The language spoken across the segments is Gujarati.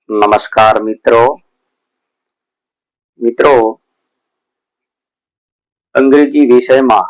નમસ્કાર મિત્રો અંગ્રેજી વિષયમાં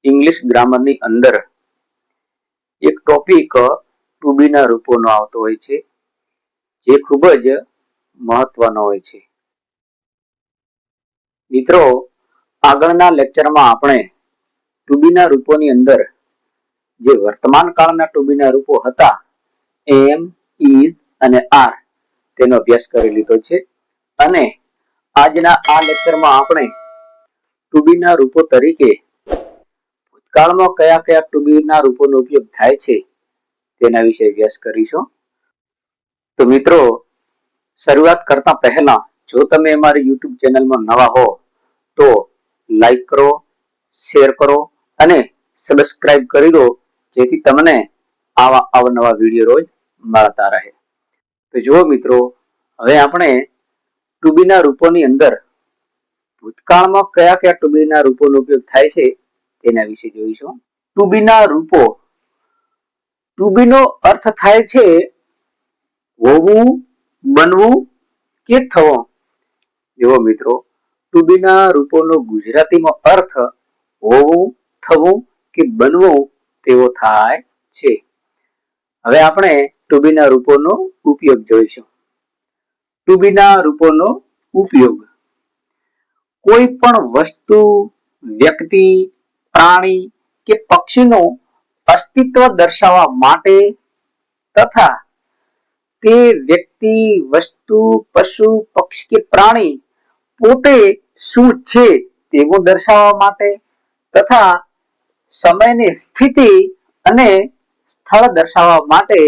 ઇંગ્લિશ ગ્રામરની અંદર એક ટોપિક ટુ બી ના રૂપોનો આવતો હોય છે જે ખૂબ જ મહત્વનો હોય છે. મિત્રો આગળના લેક્ચરમાં આપણે ટુ બી ના રૂપોની અંદર જે વર્તમાન કાળના ટુ બી ના રૂપો હતા એમ, ઇઝ અને આર તેનો અભ્યાસ કરી લીધો છે અને આજના આ લેક્ચરમાં આપણે ટુ બી ના રૂપો તરીકે ભૂતકાળમાં કયા કયા ટુ બી ના રૂપોનો ઉપયોગ થાય છે તેના વિશે અભ્યાસ કરીશું. તો મિત્રો શરૂઆત કરતા પહેલા જો તમે અમારી YouTube ચેનલમાં નવા હો તો લાઈક કરો, શેર કરો અને સબસ્ક્રાઇબ કરી દો જેથી તમને આવા અવનવા વિડીયો રોજ મળતા રહે. તો જુઓ મિત્રો, હવે આપણે ટુ બી ના રૂપોની અંદર ભૂતકાળમાં કયા કયા ટુ બી ના રૂપોનો ઉપયોગ થાય છે તેના વિશે જોઈશું. ટુ બી ના રૂપો. ટુ બી નો અર્થ થાય છે હોવું, બનવું કે થવું. જુઓ મિત્રો, ટુ બી ના રૂપોનો ગુજરાતીમાં અર્થ હોવું, થવું કે બનવું તેવો થાય છે. હવે આપણે ટુ બી ના રૂપોનો ઉપયોગ જોઈશું. ટુ બી ના રૂપોનો ઉપયોગ કોઈ પણ વસ્તુ, વ્યક્તિ, પ્રાણી કે પક્ષીનું અસ્તિત્વ દર્શાવવા માટે તથા તે વ્યક્તિ, વસ્તુ, પશુ, પક્ષી કે પ્રાણી પોતે શું છે તેવું દર્શાવવા માટે તથા સમયની સ્થિતિ અને સ્થળ દર્શાવવા માટે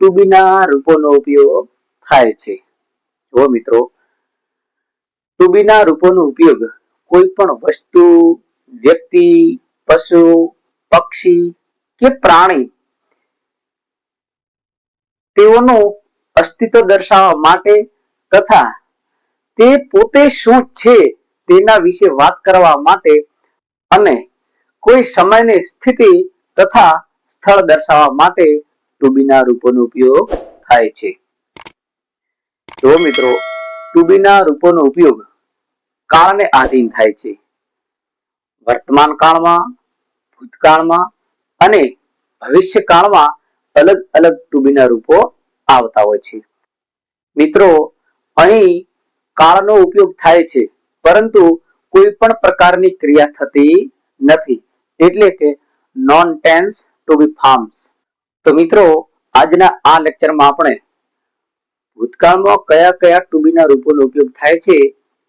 ટુ બી ના રૂપોનો ઉપયોગ થાય છે. જો મિત્રો, ટુ બી ના રૂપોનો ઉપયોગ કોઈ પણ વસ્તુ, વ્યક્તિ, પશુ, પક્ષી કે પ્રાણી તેઓનું અસ્તિત્વ દર્શાવવા માટે તથા તે પોતે શું છે તેના વિશે વાત કરવા માટે અને કોઈ સમયની સ્થિતિ તથા સ્થળ દર્શાવવા માટે ટુ બી ના રૂપોનો ઉપયોગ થાય છે. જો મિત્રો, ટુ બી ના રૂપોનો ઉપયોગ કાળને આધીન થાય છે. વર્તમાન કાળમાં, ભૂતકાળમાં અને ભવિષ્યકાળમાં અલગ અલગ ટુ બી ના રૂપો આવતા હોય છે. મિત્રો, અહીં કાળનો ઉપયોગ થાય છે પરંતુ કોઈ પણ પ્રકારની ક્રિયા થતી નથી એટલે કે non tense to be forms. તો મિત્રો, આજના આ લેક્ચરમાં આપણે ભૂતકાળમાં કયા કયા ટુ બી ના રૂપોનો ઉપયોગ થાય છે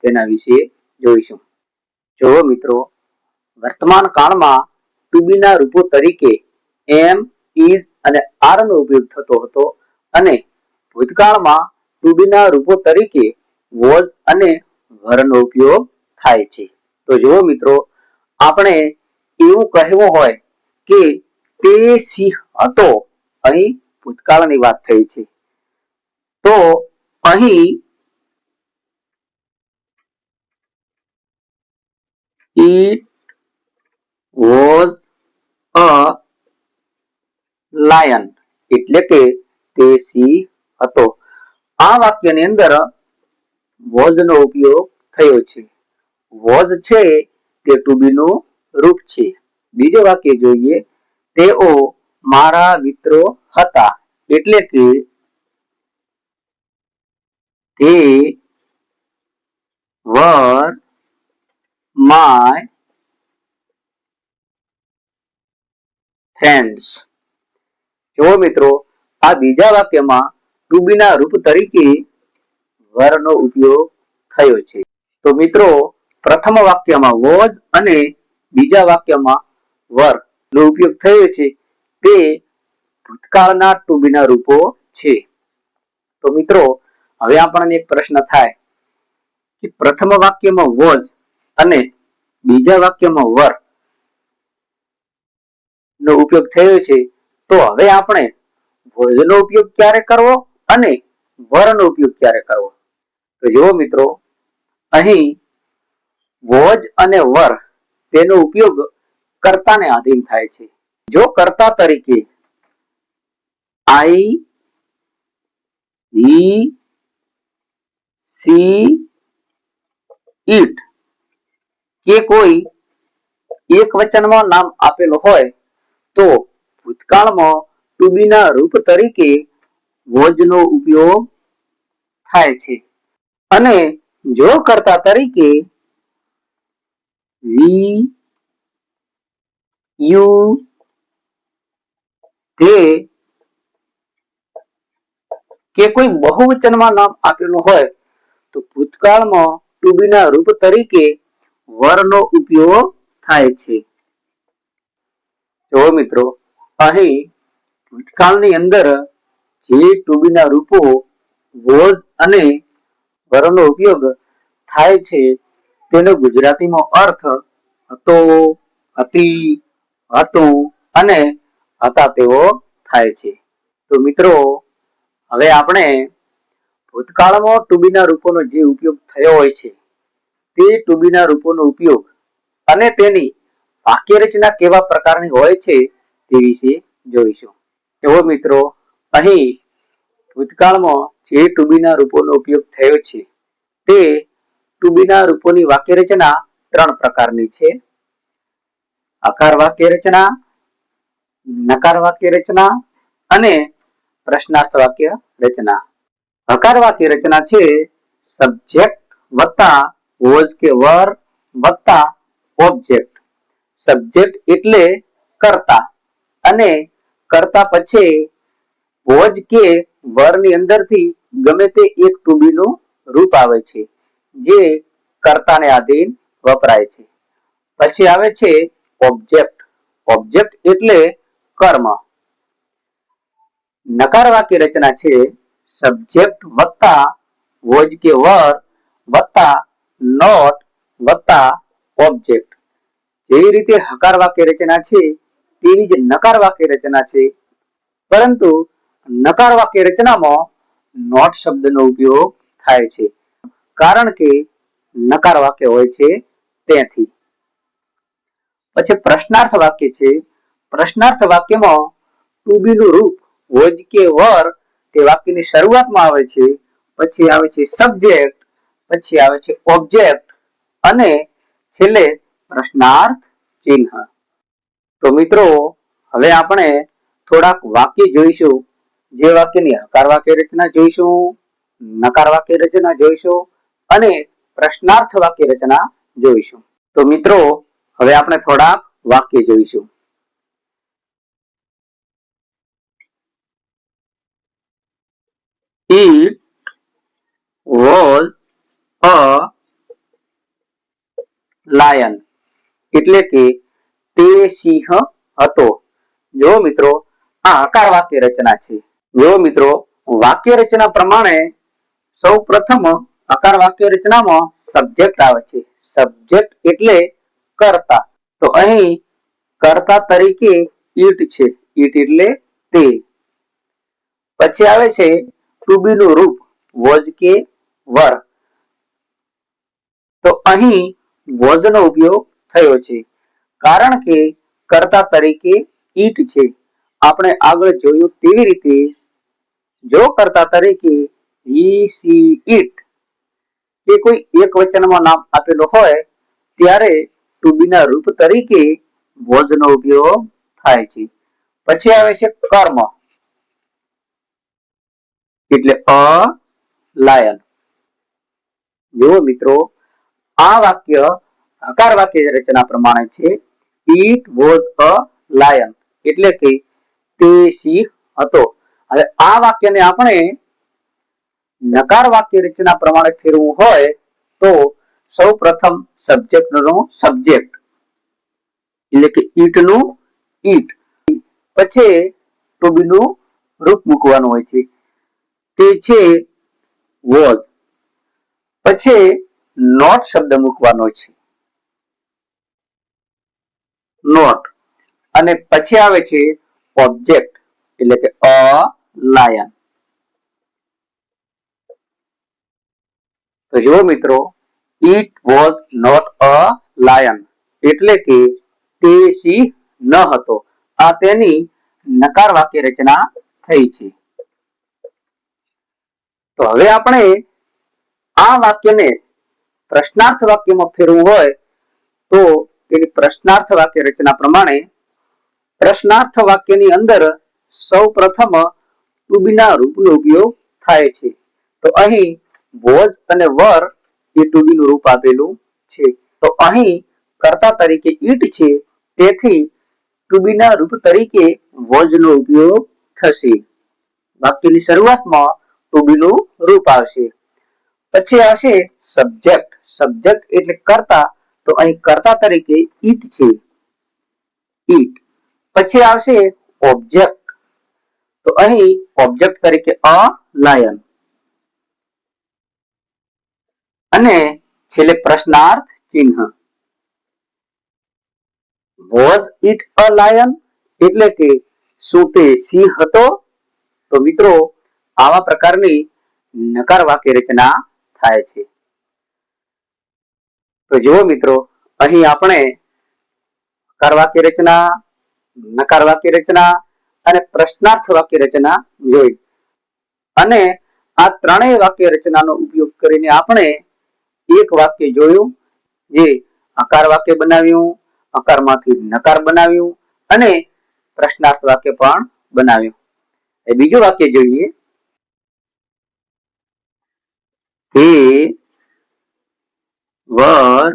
તેના વિશે જોઈશું. જો મિત્રો, વર્તમાન કાળમાં ટુ બી ના રૂપો તરીકે એમ, ઇઝ અને આર નો ઉપયોગ થતો હતો અને ભૂતકાળમાં ટુ બી ના રૂપો તરીકે વોઝ અને વર નો ઉપયોગ થાય છે. તો જુઓ મિત્રો, આપણે એવું કહેવું હોય કે તે સિંહ હતો, અહીં ભૂતકાળની વાત થઈ છે, તો અહીં it was a lion એટલે કે તે સિંહ હતો. આ વાક્યની અંદર was નો ઉપયોગ થયો છે. was છે તે ટુ બી નું રૂપ છે. બીજો વાક્ય જોઈએ, તેઓ મારા મિત્રો હતા એટલે કે they were my friends. જો મિત્રો, આ બીજા વાક્યમાં ટુ બી ના રૂપ તરીકે were નો ઉપયોગ થયો છે. તો મિત્રો, પ્રથમ વાક્યમાં was અને બીજા વાક્યમાં were નો ઉપયોગ થયો છે તે ભૂતકાળના ટુ બી ના રૂપો છે. તો મિત્રો, હવે આપણને એક પ્રશ્ન થાય કે પ્રથમ વાક્યમાં was અને બીજા વાક્યમાં were નો ઉપયોગ થયો છે, તો હવે આપણે was નો ઉપયોગ ક્યારે કરવો અને were નો ઉપયોગ ક્યારે કરવો? તો જુઓ મિત્રો, અહીં was અને were તેનો ઉપયોગ કર્તાને આધીન થાય છે. જો કર્તા તરીકે I he she it કે કોઈ એક વચનમાં નામ આપેલું હોય તો ભૂતકાળમાં to be ના રૂપ તરીકે was નો ઉપયોગ થાય છે અને જો કર્તા તરીકે we you they કે કોઈ બહુવચનમાં નામ આપેલું હોય તો ભૂતકાળમાં to be ના રૂપ તરીકે were નો ઉપયોગ થાય છે. જો મિત્રો અહીં ભૂતકાળની અંદર જે to be ના રૂપો was અને were નો ઉપયોગ થાય છે તેનો ગુજરાતીમાં અર્થ હતો, હતી, હતું અને હતા તેવો થાય છે. તો મિત્રો હવે આપણે ભૂતકાળમાં to be ના રૂપોનો જે ઉપયોગ થયો હોય છે તે to be ના રૂપોનો ઉપયોગ અને તેની વાક્ય રચના કેવા પ્રકારની હોય છે તે વિશે જોઈશું. તો મિત્રો અહીં ભૂતકાળમાં જે to be ના રૂપોનો ઉપયોગ થયો છે તે to be ના રૂપોની વાક્ય રચના ત્રણ પ્રકારની છે. આકાર વાક્ય રચના, નકાર વાક્ય રચના અને પ્રશ્નાર્થ વાક્ય રચના. આકાર વાક્ય રચના છે સબ્જેક્ટ વત્તા was કે were વત્તા ઓબ્જેક્ટ. સબ્જેક્ટ એટલે કર્તા અને કર્તા પછી was કે were ની અંદરથી ગમે તે એક to be નું રૂપ આવે છે જે કર્તાને આધીન વપરાય છે. પછી આવે છે ઓબ્જેક્ટ. ઓબ્જેક્ટ એટલે કર્મ. નકાર વાક્ય રચના છે સબ્જેક્ટ વત્તા was કે were વત્તા not વત્તા ઓબ્જેક્ટ. જેવી રીતે હકાર વાક્ય રચના છે તેવી જ નકાર વાક્ય રચના છે, પરંતુ નકાર વાક્ય રચનામાં not શબ્દનો ઉપયોગ થાય છે કારણ કે નકાર વાક્ય હોય છે તેથી. પછી પ્રશ્નાર્થ વાક્ય છે. પ્રશ્નાર્થ વાક્યમાં to be નું રૂપ was કે were તે વાક્યની શરૂઆતમાં આવે છે, પછી આવે છે સબ્જેક્ટ, પછી આવે છે ઓબ્જેક્ટ અને છેલ્લે પ્રશ્નાર્થ ચિહ્ન. તો મિત્રો હવે આપણે થોડાક વાક્ય જોઈશું. જે વાક્યની હકાર વાક્ય રચના જોઈશું, નકાર વાક્ય રચના જોઈશું અને પ્રશ્નાર્થ વાક્ય રચના જોઈશું. તો મિત્રો હવે આપણે થોડાક વાક્ય જોઈશું. It was a lion એટલે કે તે સિંહ હતો. જો મિત્રો આ હકાર વાક્ય રચના છે. જો મિત્રો વાક્ય રચના પ્રમાણે સૌ પ્રથમ હકાર વાક્ય રચનામાં સબ્જેક્ટ આવે છે. સબ્જેક્ટ એટલે કર્તા. તો અહીં કર્તા તરીકે it છે. it એટલે તે. પછી આવે છે to be નું રૂપ was કે were. તો અહીં was નો ઉપયોગ થયો છે કારણ કે કર્તા તરીકે it છે. આપણે આગળ જોયું તેવી રીતે જો કર્તા તરીકે he she it કે કોઈ એક વચનમાં નામ આપેલું હોય ત્યારે to be ના રૂપ તરીકે was નો ઉપયોગ થાય છે. પછી આવે છે કર્મ એટલે a lion. જુઓ મિત્રો આ વાક્ય હકાર વાક્ય રચના પ્રમાણે છે. it was a lion એટલે કે તે સિંહ હતો. હવે આ વાક્યને આપણે નકાર વાક્ય રચના પ્રમાણે ફેરવું હોય તો સૌ પ્રથમ સબ્જેક્ટ નો સબ્જેક્ટ એટલે કે it નું it, પછી to be નું રૂપ મૂકવાનું હોય છે તે છે was, પછી not શબ્દ મૂકવાનો છે not અને પછી આવે છે ઓબ્જેક્ટ એટલે કે a lion. તો જુઓ મિત્રો it was not a lion એટલે કે તે સિંહ ન હતો. આ તેની નકાર વાક્ય રચના થઈ છે. તો હવે આપણે આ વાક્યને પ્રશ્નાર્થ વાક્યમાં ફેરવવું હોય તો તેની પ્રશ્નાર્થ વાક્ય રચના પ્રમાણે પ્રશ્નાર્થ વાક્યની અંદર સૌ પ્રથમ ટુ બી ના રૂપનો ઉપયોગ થાય છે. તો અહીં વોઝ અને વર એ ટુ બી નું રૂપ આપેલું છે. તો અહીં કર્તા તરીકે ઈટ છે, તેથી ટુ બી ના રૂપ તરીકે વોઝ નો ઉપયોગ થશે. વાક્યની શરૂઆતમાં ટુ બી નું રૂપ આવશે. પછી આવશે સબ્જેક્ટ. સબ્જેક્ટ એટલે કર્તા, તો અહીં કર્તા તરીકે ઈટ છે, ઈટ. પછી આવશે ઓબ્જેક્ટ, તો અહીં ઓબ્જેક્ટ તરીકે અ લાયન. અને છેલ્લે પ્રશ્નાર્થ ચિહ્ન. વોઝ ઇટ અ લાયન એટલે કે શું તે સિંહ હતો? તો મિત્રો આવા પ્રકારની નકાર વાક્ય રચના થાય છે. તો જુઓ મિત્રો, અહીં આપણે હકાર વાક્ય રચના, નકાર વાક્ય રચના અને પ્રશ્નાર્થ વાક્ય રચના જોઈ. અને આ ત્રણેય વાક્ય રચનાનો ઉપયોગ કરીને આપણે એક વાક્ય જોયું, જે હકાર વાક્ય બનાવ્યું, હકારમાંથી નકાર બનાવ્યું અને પ્રશ્નાર્થ વાક્ય પણ બનાવ્યું. એ બીજું વાક્ય જોઈએ. They were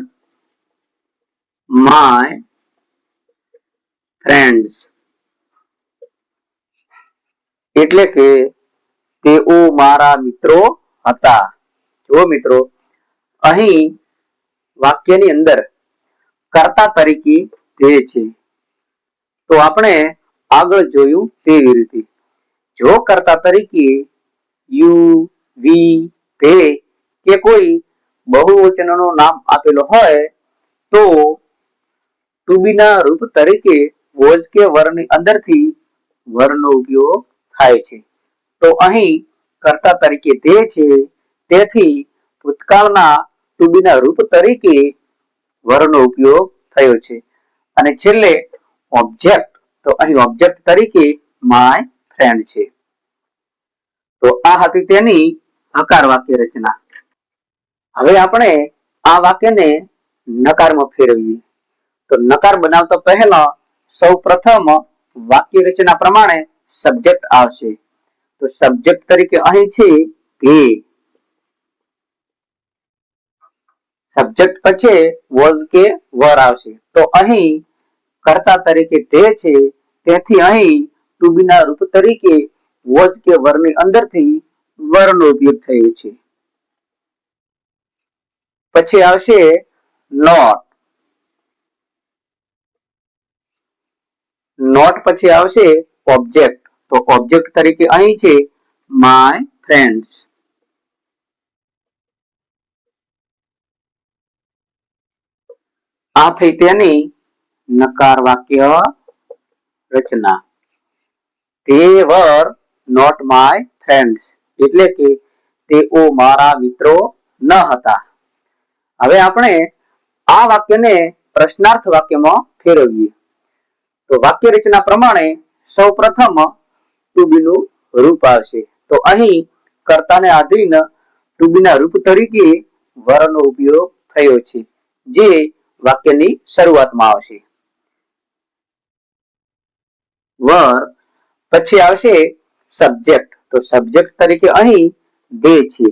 my friends એટલે કે તેઓ મારા મિત્રો હતા. જો મિત્રો, અહીં વાક્યની અંદર કર્તા તરીકે તે છે. તો આપણે આગળ જોયું તેવી રીતે જો કર્તા તરીકે યુ, વી, તે કે કોઈ બહુવચનનું નામ આપેલો હોય તો ટુ બી ના રૂપ તરીકે વોઝ કે વરની અંદરથી વરનો ઉપયોગ થાય છે. તો અહીં કર્તા તરીકે તે છે, તેથી ભૂતકાળના ટુ બી ના રૂપ તરીકે વરનો ઉપયોગ થયો છે. અને છેલ્લે ઓબ્જેક્ટ, તો અહીં ઓબ્જેક્ટ તરીકે માય ફ્રેન્ડ છે. તો આ હતી તેની હકાર વાક્ય રચના. હવે આપણે આ વાક્યને નકારમાં ફેરવીએ. તો નકાર બનાવતા પહેલા સૌ પ્રથમ વાક્ય રચના પ્રમાણે સબ્જેક્ટ આવશે. તો સબ્જેક્ટ તરીકે અહીં છે તે. સબ્જેક્ટ પછી વોઝ કે વર આવશે. તો અહીં કર્તા તરીકે તે છે, તેથી અહીં ટુ બી ના રૂપ તરીકે વોઝ કે વરની અંદરથી વરનો ઉપયોગ થયો છે. પછી આવશે નોટ. નોટ પછી આવશે ઓબ્જેક્ટ. તો ઓબ્જેક્ટ તરીકે અહીં છે માય ફ્રેન્ડ્સ. આ થઈ તેની નકાર વાક્ય રચના. They were not my friends એટલે કે તેઓ મારા મિત્રો ન હતા. હવે આપણે આ વાક્યને પ્રશ્નાર્થ વાક્યમાં ફેરવીએ. તો વાક્ય રચના પ્રમાણે સૌ પ્રથમ ટુ બી નું રૂપ આવશે. તો અહીં કર્તાને આધીન ટુ બી ના રૂપ તરીકે વરનો ઉપયોગ થયો છે, જે વાક્યની શરૂઆતમાં આવશે. વર પછી આવશે સબ્જેક્ટ. તો સબ્જેક્ટ તરીકે અહીં દે છે.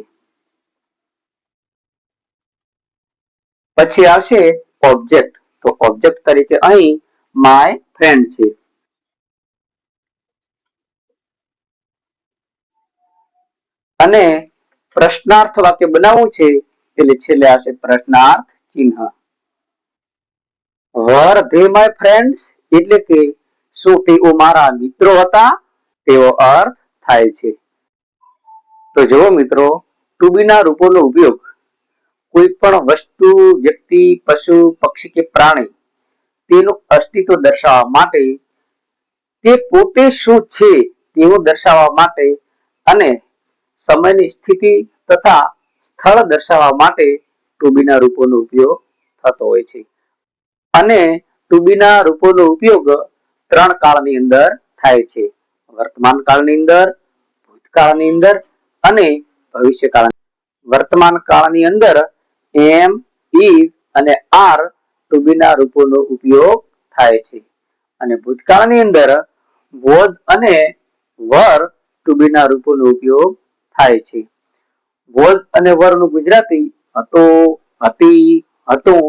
પછી આવશે ઓબ્જેક્ટ. તો ઓબ્જેક્ટ તરીકે અહીં માય ફ્રેન્ડ છે. અને પ્રશ્નાર્થ વાક્ય બનાવવું છે એટલે છેલ્લે આવશે પ્રશ્નાર્થ ચિહ્ન. વર ધે માય ફ્રેન્ડ્સ એટલે કે શું તેઓ મારા મિત્રો હતા? તેવો અર્થ થાય છે. તો જુઓ મિત્રો, ટુ બી ના રૂપોનો ઉપયોગ કોઈ પણ વસ્તુ, વ્યક્તિ, પશુ, પક્ષી કે પ્રાણી તેનું અસ્તિત્વ દર્શાવવા માટે, તે પોતે શું છે તેવું દર્શાવવા માટે અને સમયની સ્થિતિ તથા સ્થળ દર્શાવવા માટે ટુ બી ના રૂપોનો ઉપયોગ થતો હોય છે. અને ટુ બી ના રૂપોનો ઉપયોગ ત્રણ કાળની અંદર થાય છે: વર્તમાન કાળની અંદર, ભૂતકાળની અંદર અને ભવિષ્યકાળ. વર્તમાન કાળની અંદર એમ, ઇઝ અને આર ટુ બી ના રૂપોનો ઉપયોગ થાય છે અને ભૂતકાળની અંદર વોઝ અને વર ટુ બી ના રૂપોનો ઉપયોગ થાય છે. વોઝ અને વર નું ગુજરાતી હતો, હતી, હતું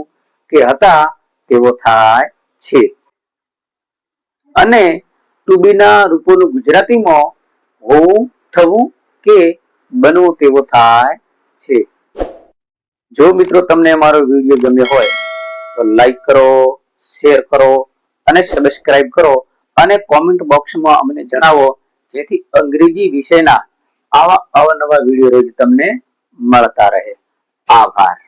કે હતા તેવો થાય છે અને ટુ બી ના રૂપોનું ગુજરાતીમાં હોવું, થવું કે બનવું તેવો થાય છે. જો મિત્રો તમને અમારો વિડીયો ગમ્યો હોય તો લાઈક કરો, શેર કરો અને સબસ્ક્રાઇબ કરો અને કોમેન્ટ બોક્સમાં અમને જણાવો, જેથી અંગ્રેજી વિષયના આવા અવનવા વિડીયો રોજ તમને મળતા રહે. આભાર.